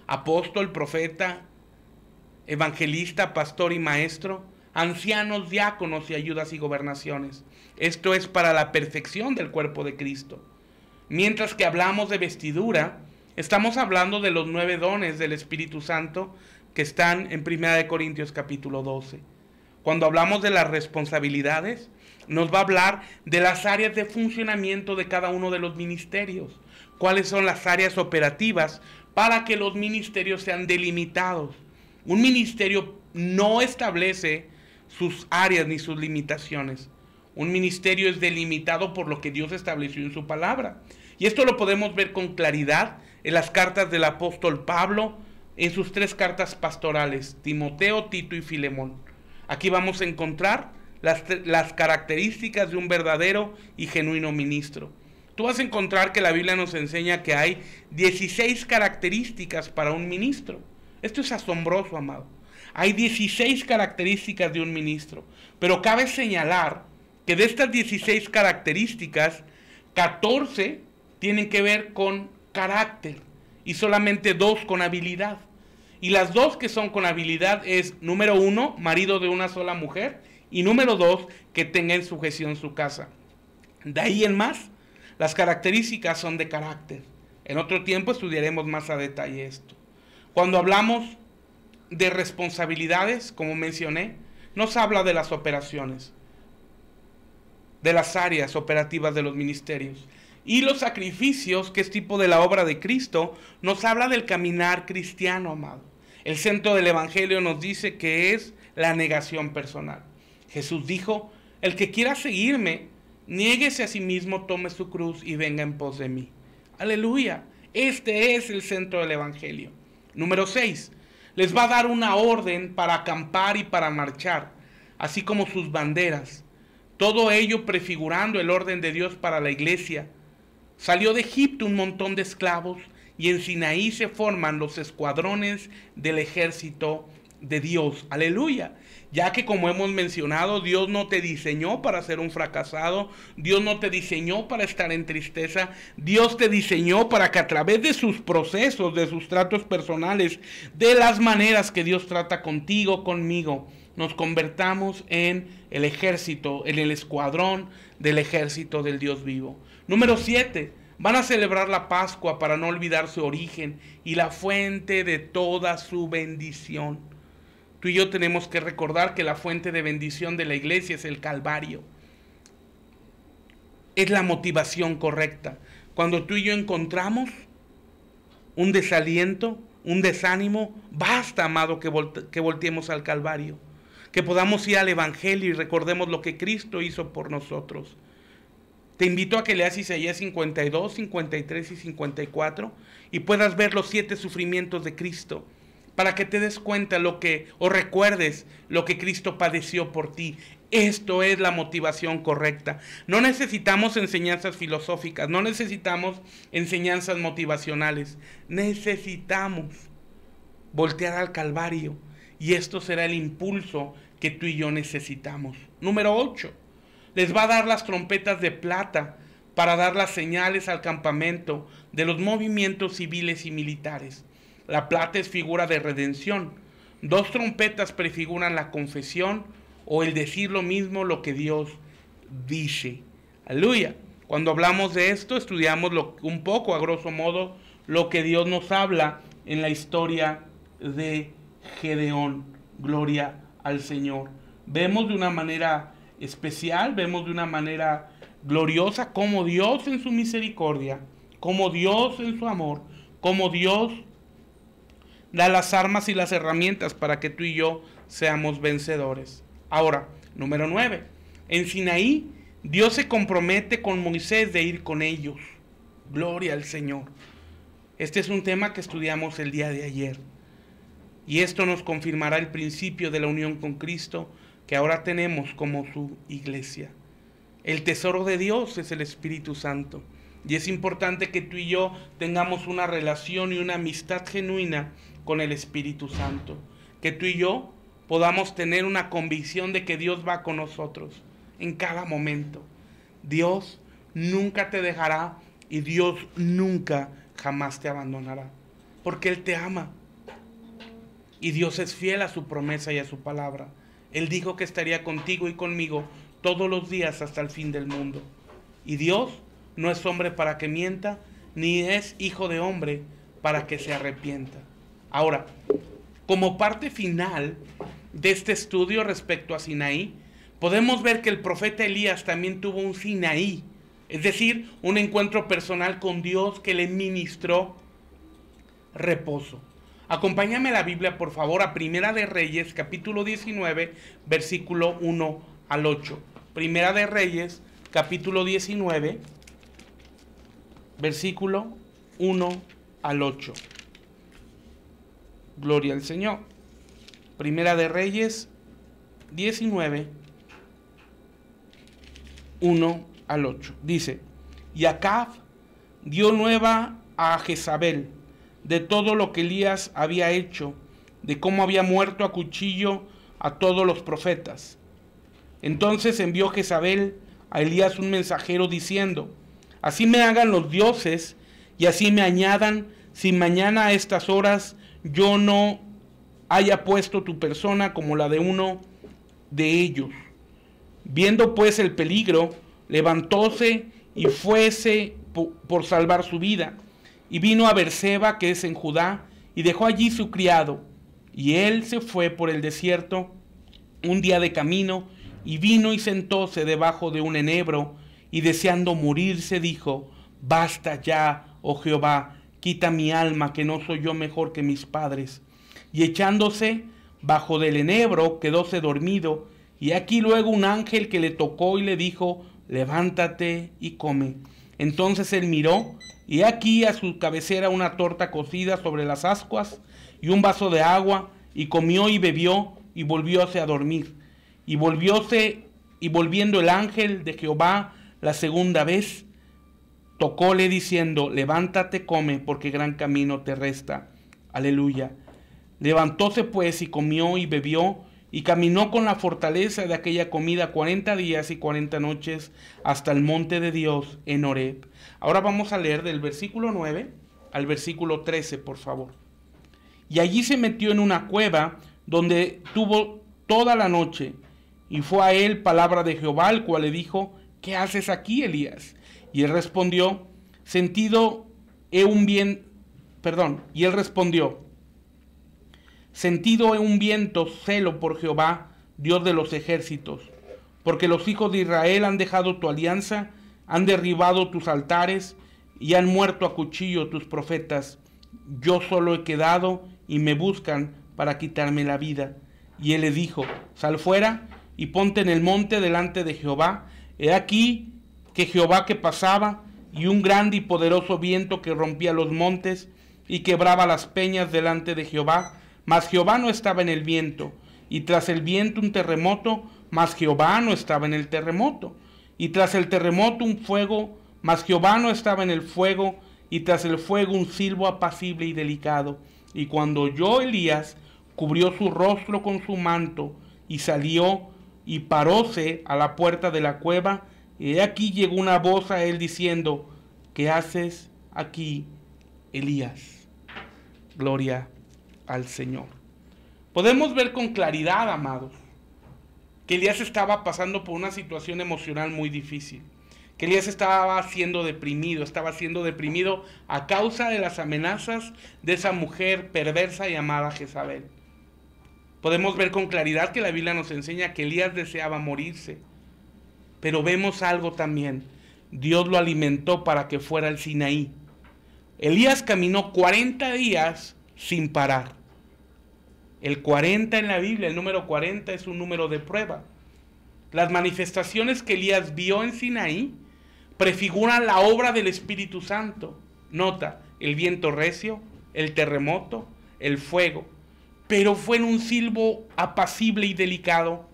Apóstol, profeta, evangelista, pastor y maestro, ancianos, diáconos y ayudas y gobernaciones. Esto es para la perfección del cuerpo de Cristo. Mientras que hablamos de vestidura, estamos hablando de los 9 dones del Espíritu Santo que están en 1 Corintios capítulo 12. Cuando hablamos de las responsabilidades, nos va a hablar de las áreas de funcionamiento de cada uno de los ministerios. ¿Cuáles son las áreas operativas para que los ministerios sean delimitados? Un ministerio no establece sus áreas ni sus limitaciones. Un ministerio es delimitado por lo que Dios estableció en su palabra. Y esto lo podemos ver con claridad en las cartas del apóstol Pablo, en sus 3 cartas pastorales, Timoteo, Tito y Filemón. Aquí vamos a encontrar las características de un verdadero y genuino ministro. Tú vas a encontrar que la Biblia nos enseña que hay 16 características para un ministro. Esto es asombroso, amado. Hay 16 características de un ministro, pero cabe señalar que de estas 16 características, 14 tienen que ver con carácter y solamente 2 con habilidad. Y las 2 que son con habilidad es, número 1, marido de una sola mujer, y número 2, que tenga en sujeción su casa. De ahí en más, las características son de carácter. En otro tiempo estudiaremos más a detalle esto. Cuando hablamos de responsabilidades, como mencioné, nos habla de las operaciones, de las áreas operativas de los ministerios. Y los sacrificios, que es tipo de la obra de Cristo, nos habla del caminar cristiano, amado. El centro del Evangelio nos dice que es la negación personal. Jesús dijo, el que quiera seguirme, niéguese a sí mismo, tome su cruz y venga en pos de mí. Aleluya. Este es el centro del Evangelio. Número 6. Les va a dar una orden para acampar y para marchar, así como sus banderas. Todo ello prefigurando el orden de Dios para la iglesia. Salió de Egipto un montón de esclavos y en Sinaí se forman los escuadrones del ejército de Dios. Aleluya. Ya que, como hemos mencionado, Dios no te diseñó para ser un fracasado, Dios no te diseñó para estar en tristeza, Dios te diseñó para que a través de sus procesos, de sus tratos personales, de las maneras que Dios trata contigo, conmigo, nos convertamos en el ejército, en el escuadrón del ejército del Dios vivo. Número 7. Van a celebrar la Pascua para no olvidar su origen y la fuente de toda su bendición. Tú y yo tenemos que recordar que la fuente de bendición de la iglesia es el Calvario. Es la motivación correcta. Cuando tú y yo encontramos un desaliento, un desánimo, basta, amado, que volteemos al Calvario. Que podamos ir al Evangelio y recordemos lo que Cristo hizo por nosotros. Te invito a que leas Isaías 52, 53 y 54 y puedas ver los 7 sufrimientos de Cristo, para que te des cuenta o recuerdes lo que Cristo padeció por ti. Esto es la motivación correcta. No necesitamos enseñanzas filosóficas, no necesitamos enseñanzas motivacionales. Necesitamos voltear al Calvario y esto será el impulso que tú y yo necesitamos. Número 8. Les va a dar las trompetas de plata para dar las señales al campamento de los movimientos civiles y militares. La plata es figura de redención. 2 trompetas prefiguran la confesión o el decir lo mismo lo que Dios dice. Aleluya. Cuando hablamos de esto, estudiamos un poco, a grosso modo, lo que Dios nos habla en la historia de Gedeón. Gloria al Señor. Vemos de una manera especial, vemos de una manera gloriosa cómo Dios en su misericordia, cómo Dios en su amor, cómo Dios da las armas y las herramientas para que tú y yo seamos vencedores. Ahora, número 9. En Sinaí, Dios se compromete con Moisés de ir con ellos. Gloria al Señor. Este es un tema que estudiamos el día de ayer. Y esto nos confirmará el principio de la unión con Cristo que ahora tenemos como su iglesia. El tesoro de Dios es el Espíritu Santo. Y es importante que tú y yo tengamos una relación y una amistad genuina con el Espíritu Santo. Que tú y yo podamos tener una convicción de que Dios va con nosotros en cada momento. Dios nunca te dejará y Dios nunca jamás te abandonará. Porque Él te ama. Y Dios es fiel a su promesa y a su palabra. Él dijo que estaría contigo y conmigo todos los días hasta el fin del mundo. Y Dios no es hombre para que mienta, ni es hijo de hombre para que se arrepienta. Ahora, como parte final de este estudio respecto a Sinaí, podemos ver que el profeta Elías también tuvo un Sinaí, es decir, un encuentro personal con Dios que le ministró reposo. Acompáñame a la Biblia, por favor, a Primera de Reyes, capítulo 19, versículo 1 al 8. Primera de Reyes, capítulo 19, versículo 1 al 8. Gloria al Señor. Primera de Reyes 19, 1 al 8. Dice: y Acab dio nueva a Jezabel de todo lo que Elías había hecho de cómo había muerto a cuchillo a todos los profetas. Entonces envió Jezabel a Elías un mensajero diciendo: así me hagan los dioses y así me añadan, si mañana a estas horas yo no haya puesto tu persona como la de uno de ellos. Viendo pues el peligro, levantóse y fuese por salvar su vida, y vino a Berseba, que es en Judá, y dejó allí su criado, y él se fue por el desierto un día de camino, y vino y sentóse debajo de un enebro, y deseando morirse dijo: basta ya, oh Jehová, quita mi alma, que no soy yo mejor que mis padres. Y echándose bajo del enebro, quedóse dormido, y aquí luego un ángel que le tocó y le dijo: levántate y come. Entonces él miró, y aquí a su cabecera una torta cocida sobre las ascuas, y un vaso de agua, y comió y bebió, y volvióse a dormir. Y volviendo el ángel de Jehová la segunda vez, tocóle diciendo: levántate, come, porque gran camino te resta. Aleluya. Levantóse pues y comió y bebió, y caminó con la fortaleza de aquella comida 40 días y 40 noches hasta el monte de Dios en Horeb. Ahora vamos a leer del versículo 9 al versículo 13, por favor. Y allí se metió en una cueva donde tuvo toda la noche, y fue a él palabra de Jehová, el cual le dijo: ¿qué haces aquí, Elías? Y él respondió: sentido he un viento, celo por Jehová, Dios de los ejércitos, porque los hijos de Israel han dejado tu alianza, han derribado tus altares y han muerto a cuchillo tus profetas. Yo solo he quedado y me buscan para quitarme la vida. Y él le dijo: sal fuera y ponte en el monte delante de Jehová. He aquí que Jehová que pasaba, y un grande y poderoso viento que rompía los montes y quebraba las peñas delante de Jehová. Mas Jehová no estaba en el viento, y tras el viento un terremoto, mas Jehová no estaba en el terremoto. Y tras el terremoto un fuego, mas Jehová no estaba en el fuego, y tras el fuego un silbo apacible y delicado. Y cuando oyó Elías, cubrió su rostro con su manto, y salió, y paróse a la puerta de la cueva, y aquí llegó una voz a él diciendo: ¿qué haces aquí, Elías? Gloria al Señor. Podemos ver con claridad, amados, que Elías estaba pasando por una situación emocional muy difícil, que Elías estaba siendo deprimido a causa de las amenazas de esa mujer perversa llamada Jezabel. Podemos ver con claridad que la Biblia nos enseña que Elías deseaba morirse, pero vemos algo también: Dios lo alimentó para que fuera al Sinaí. Elías caminó 40 días sin parar. El 40 en la Biblia, el número 40 es un número de prueba. Las manifestaciones que Elías vio en Sinaí prefiguran la obra del Espíritu Santo. Nota, el viento recio, el terremoto, el fuego. Pero fue en un silbo apacible y delicado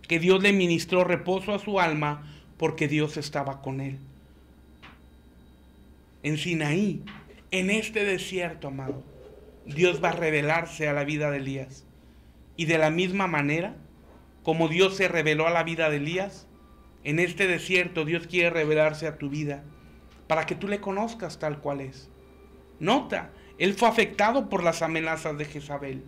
que Dios le ministró reposo a su alma, porque Dios estaba con él. En Sinaí, en este desierto, amado, Dios va a revelarse a la vida de Elías. Y de la misma manera como Dios se reveló a la vida de Elías, en este desierto Dios quiere revelarse a tu vida para que tú le conozcas tal cual es. Nota, él fue afectado por las amenazas de Jezabel.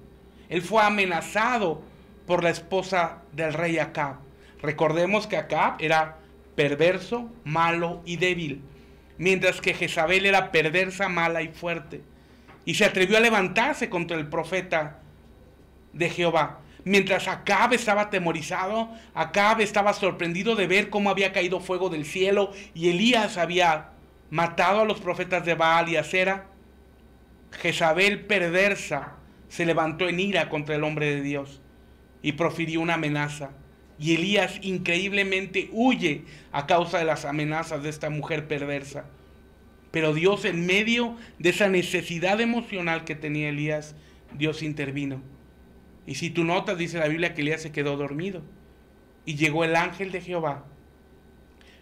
Él fue amenazado por la esposa del rey Acab. Recordemos que Acab era perverso, malo y débil, mientras que Jezabel era perversa, mala y fuerte, y se atrevió a levantarse contra el profeta de Jehová. Mientras Acab estaba atemorizado, Acab estaba sorprendido de ver cómo había caído fuego del cielo y Elías había matado a los profetas de Baal y Acera. Jezabel perversa se levantó en ira contra el hombre de Dios y profirió una amenaza. Y Elías increíblemente huye a causa de las amenazas de esta mujer perversa. Pero Dios, en medio de esa necesidad emocional que tenía Elías, Dios intervino. Y si tú notas, dice la Biblia que Elías se quedó dormido. Y llegó el ángel de Jehová,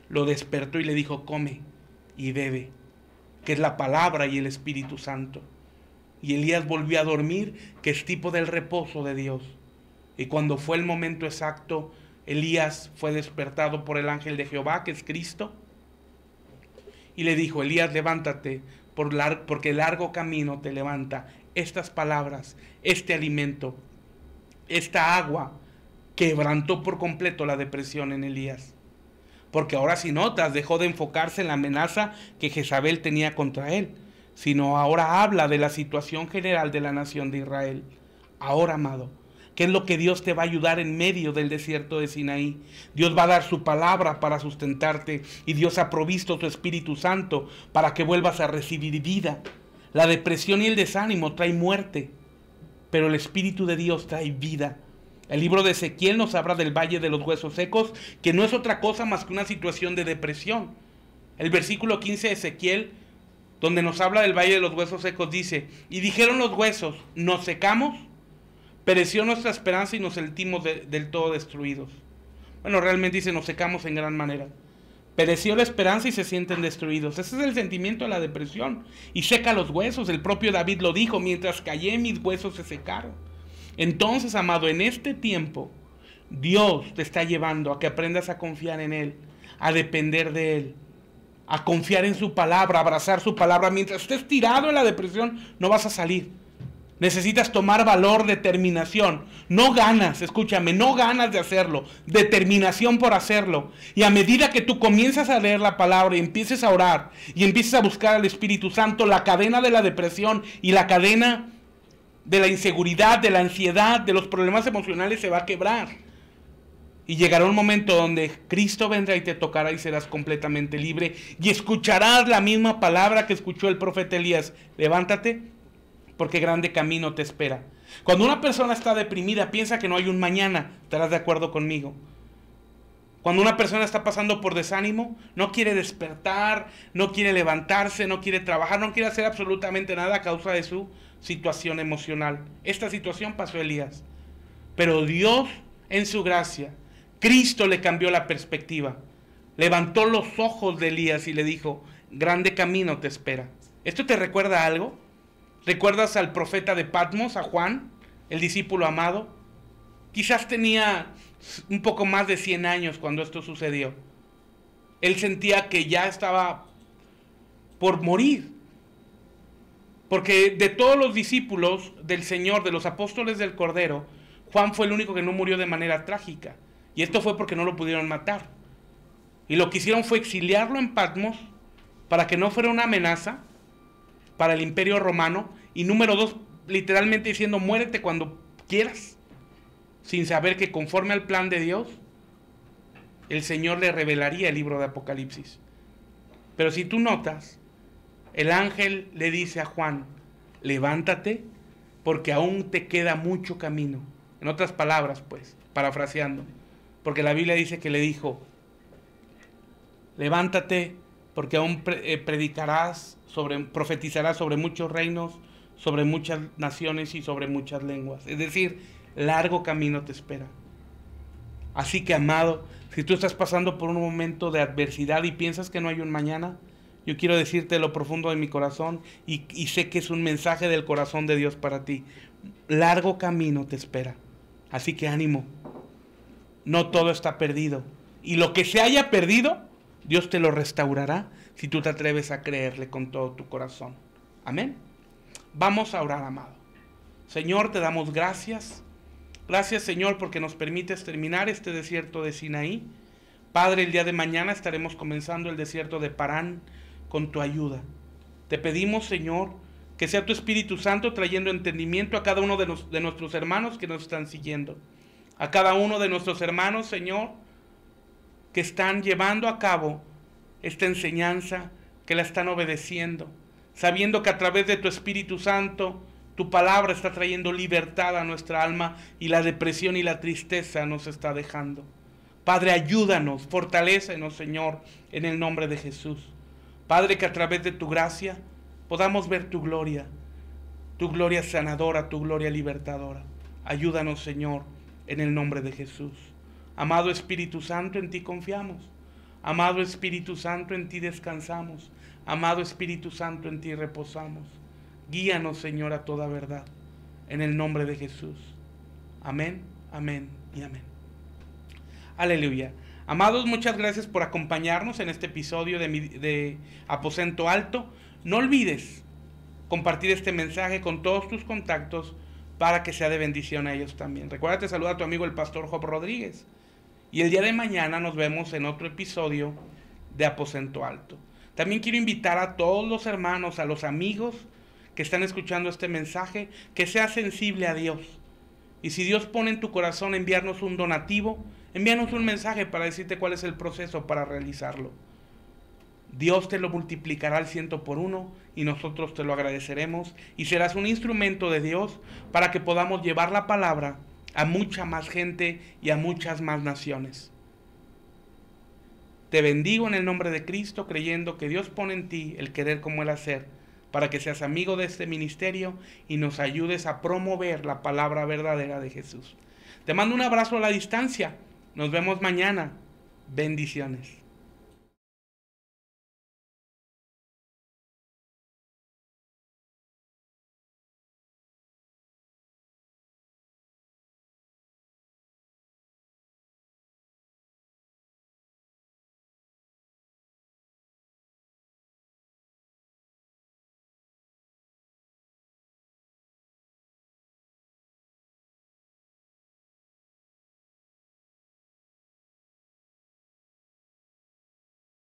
lo despertó y le dijo: come y bebe, que es la palabra y el Espíritu Santo. Y Elías volvió a dormir, que es tipo del reposo de Dios. Y cuando fue el momento exacto, Elías fue despertado por el ángel de Jehová, que es Cristo. Y le dijo: Elías, levántate, porque largo camino te levanta. Estas palabras, este alimento, esta agua, quebrantó por completo la depresión en Elías. Porque ahora, si notas, dejó de enfocarse en la amenaza que Jezabel tenía contra él, sino ahora habla de la situación general de la nación de Israel. Ahora, amado, ¿qué es lo que Dios te va a ayudar en medio del desierto de Sinaí? Dios va a dar su palabra para sustentarte, y Dios ha provisto su Espíritu Santo para que vuelvas a recibir vida. La depresión y el desánimo traen muerte, pero el Espíritu de Dios trae vida. El libro de Ezequiel nos habla del valle de los huesos secos, que no es otra cosa más que una situación de depresión. El versículo 15 de Ezequiel, donde nos habla del valle de los huesos secos, dice: y dijeron los huesos, nos secamos, pereció nuestra esperanza y nos sentimos del todo destruidos. Bueno, realmente dice, nos secamos en gran manera. Pereció la esperanza y se sienten destruidos. Ese es el sentimiento de la depresión. Y seca los huesos. El propio David lo dijo: mientras callé, mis huesos se secaron. Entonces, amado, en este tiempo, Dios te está llevando a que aprendas a confiar en Él, a depender de Él, a confiar en su palabra, a abrazar su palabra. Mientras estés tirado en la depresión, no vas a salir. Necesitas tomar valor, determinación. No ganas, escúchame, no ganas de hacerlo. Determinación por hacerlo. Y a medida que tú comienzas a leer la palabra y empieces a orar y empieces a buscar al Espíritu Santo, la cadena de la depresión y la cadena de la inseguridad, de la ansiedad, de los problemas emocionales se va a quebrar. Y llegará un momento donde Cristo vendrá y te tocará y serás completamente libre. Y escucharás la misma palabra que escuchó el profeta Elías: levántate, porque grande camino te espera. Cuando una persona está deprimida, piensa que no hay un mañana. ¿Estarás de acuerdo conmigo? Cuando una persona está pasando por desánimo, no quiere despertar, no quiere levantarse, no quiere trabajar, no quiere hacer absolutamente nada a causa de su situación emocional. Esta situación pasó a Elías. Pero Dios, en su gracia, Cristo le cambió la perspectiva. Levantó los ojos de Elías y le dijo: grande camino te espera. ¿Esto te recuerda a algo? ¿Recuerdas al profeta de Patmos, a Juan, el discípulo amado? Quizás tenía un poco más de 100 años cuando esto sucedió. Él sentía que ya estaba por morir. Porque de todos los discípulos del Señor, de los apóstoles del Cordero, Juan fue el único que no murió de manera trágica. Y esto fue porque no lo pudieron matar. Y lo que hicieron fue exiliarlo en Patmos para que no fuera una amenaza para el Imperio Romano. Y número 2, literalmente diciendo: muérete cuando quieras, sin saber que conforme al plan de Dios, el Señor le revelaría el libro de Apocalipsis. Pero si tú notas, el ángel le dice a Juan: levántate, porque aún te queda mucho camino. En otras palabras, pues, parafraseando, porque la Biblia dice que le dijo: levántate, porque aún profetizarás sobre muchos reinos, sobre muchas naciones y sobre muchas lenguas. Es decir, largo camino te espera. Así que, amado, si tú estás pasando por un momento de adversidad y piensas que no hay un mañana, yo quiero decirte lo profundo de mi corazón, y sé que es un mensaje del corazón de Dios para ti. Largo camino te espera. Así que ánimo. No todo está perdido. Y lo que se haya perdido, Dios te lo restaurará si tú te atreves a creerle con todo tu corazón. Amén. Vamos a orar, amado. Señor, te damos gracias. Gracias, Señor, porque nos permites terminar este desierto de Sinaí. Padre, el día de mañana estaremos comenzando el desierto de Parán con tu ayuda. Te pedimos, Señor, que sea tu Espíritu Santo trayendo entendimiento a cada uno de nuestros hermanos que nos están siguiendo. A cada uno de nuestros hermanos, Señor, que están llevando a cabo esta enseñanza, que la están obedeciendo, sabiendo que a través de tu Espíritu Santo, tu palabra está trayendo libertad a nuestra alma y la depresión y la tristeza nos está dejando. Padre, ayúdanos, fortalécenos, Señor, en el nombre de Jesús. Padre, que a través de tu gracia podamos ver tu gloria sanadora, tu gloria libertadora. Ayúdanos, Señor, en el nombre de Jesús. Amado Espíritu Santo, en ti confiamos. Amado Espíritu Santo, en ti descansamos. Amado Espíritu Santo, en ti reposamos. Guíanos, Señor, a toda verdad. En el nombre de Jesús. Amén, amén y amén. Aleluya. Amados, muchas gracias por acompañarnos en este episodio de Aposento Alto. No olvides compartir este mensaje con todos tus contactos para que sea de bendición a ellos también. Recuerda, te saluda a tu amigo el pastor Job Rodríguez. Y el día de mañana nos vemos en otro episodio de Aposento Alto. También quiero invitar a todos los hermanos, a los amigos que están escuchando este mensaje, que sea sensible a Dios. Y si Dios pone en tu corazón enviarnos un donativo, envíanos un mensaje para decirte cuál es el proceso para realizarlo. Dios te lo multiplicará al 100 por 1 y nosotros te lo agradeceremos y serás un instrumento de Dios para que podamos llevar la palabra a mucha más gente y a muchas más naciones. Te bendigo en el nombre de Cristo, creyendo que Dios pone en ti el querer como el hacer, para que seas amigo de este ministerio y nos ayudes a promover la palabra verdadera de Jesús. Te mando un abrazo a la distancia. Nos vemos mañana. Bendiciones.